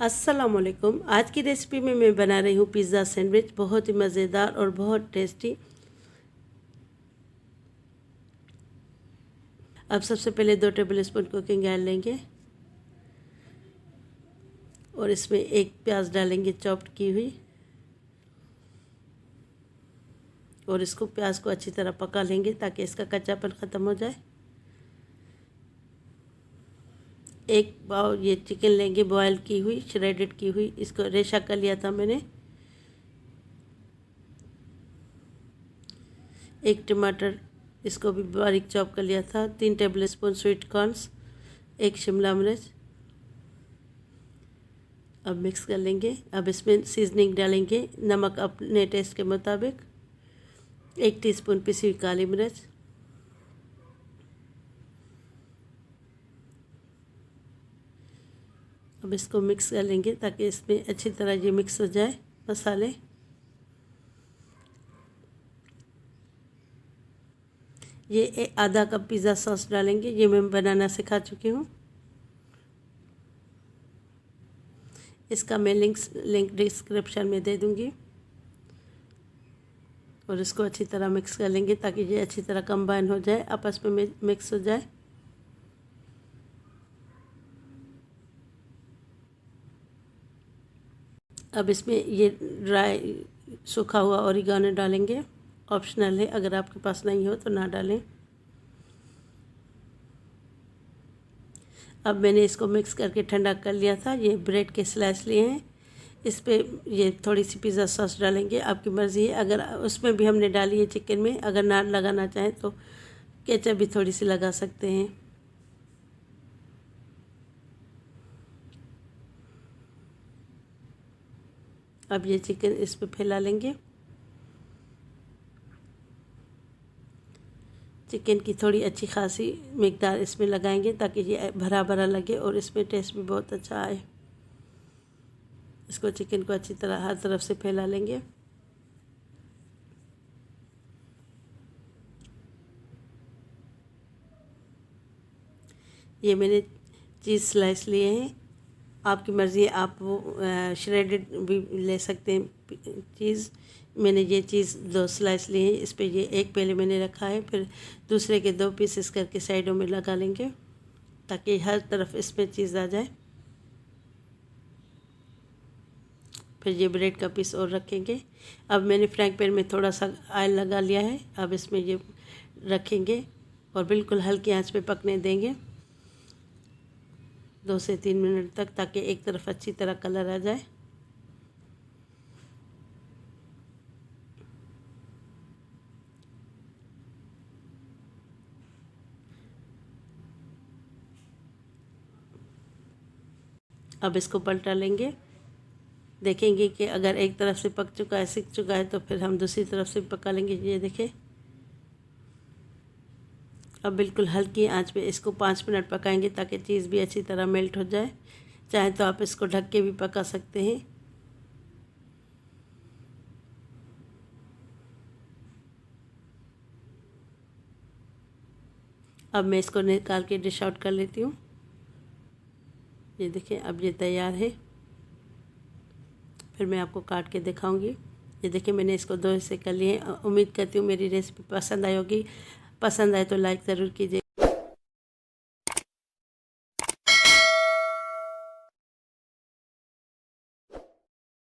अस्सलामुअलैकुम। आज की रेसिपी में मैं बना रही हूँ पिज़्ज़ा सैंडविच, बहुत ही मज़ेदार और बहुत टेस्टी। अब सबसे पहले 2 टेबल स्पून कुकिंग ऑयल लेंगे और इसमें एक प्याज डालेंगे चॉप्ड की हुई, और इसको प्याज को अच्छी तरह पका लेंगे ताकि इसका कच्चापन ख़त्म हो जाए। एक बाउल ये चिकन लेंगे बॉयल की हुई, श्रेडेड की हुई, इसको रेशा कर लिया था मैंने। एक टमाटर, इसको भी बारीक चॉप कर लिया था। 3 टेबल स्पून स्वीट कॉर्न्स, एक शिमला मिर्च। अब मिक्स कर लेंगे। अब इसमें सीजनिंग डालेंगे, नमक अपने टेस्ट के मुताबिक, 1 टीस्पून पिसी हुई काली मिर्च, अब इसको मिक्स कर लेंगे ताकि इसमें अच्छी तरह ये मिक्स हो जाए मसाले। ये आधा कप पिज़्ज़ा सॉस डालेंगे, ये मैं बनाना सिखा चुकी हूँ। इसका मैं लिंक डिस्क्रिप्शन में दे दूँगी। और इसको अच्छी तरह मिक्स कर लेंगे ताकि ये अच्छी तरह कंबाइन हो जाए, आपस में मिक्स हो जाए। अब इसमें ये ड्राई सूखा हुआ ओरिगानो डालेंगे, ऑप्शनल है, अगर आपके पास नहीं हो तो ना डालें। अब मैंने इसको मिक्स करके ठंडा कर लिया था। ये ब्रेड के स्लाइस लिए हैं, इस पर ये थोड़ी सी पिज़्ज़ा सॉस डालेंगे, आपकी मर्ज़ी है। अगर उसमें भी हमने डाली है चिकन में, अगर ना लगाना चाहें तो केचप भी थोड़ी सी लगा सकते हैं। अब ये चिकन इस पर फैला लेंगे। चिकन की थोड़ी अच्छी खासी मिकदार इसमें लगाएंगे ताकि ये भरा भरा लगे और इसमें टेस्ट भी बहुत अच्छा आए। इसको चिकन को अच्छी तरह हर तरफ से फैला लेंगे। ये मैंने चीज़ स्लाइस लिए हैं, आपकी मर्ज़ी है, आप वो श्रेडेड भी ले सकते हैं चीज़। मैंने ये चीज़ 2 स्लाइस लिए हैं, इस पे ये एक पहले मैंने रखा है, फिर दूसरे के 2 पीसेस करके साइडों में लगा लेंगे ताकि हर तरफ इसमें चीज़ आ जाए। फिर ये ब्रेड का पीस और रखेंगे। अब मैंने फ्राइंग पैन में थोड़ा सा ऑयल लगा लिया है, अब इसमें ये रखेंगे और बिल्कुल हल्की आंच पे पकने देंगे 2 से 3 मिनट तक, ताकि एक तरफ अच्छी तरह कलर आ जाए। अब इसको पलटा लेंगे, देखेंगे कि अगर एक तरफ से पक चुका है, सिक चुका है, तो फिर हम दूसरी तरफ से पका लेंगे। ये देखें, अब बिल्कुल हल्की आंच पे इसको 5 मिनट पकाएंगे ताकि चीज़ भी अच्छी तरह मेल्ट हो जाए। चाहे तो आप इसको ढक के भी पका सकते हैं। अब मैं इसको निकाल के डिश आउट कर लेती हूँ। ये देखिए, अब ये तैयार है। फिर मैं आपको काट के दिखाऊंगी। ये देखिए, मैंने इसको 2 हिस्से कर लिए हैं। उम्मीद करती हूँ मेरी रेसिपी पसंद आई होगी। पसंद आए तो लाइक ज़रूर कीजिए।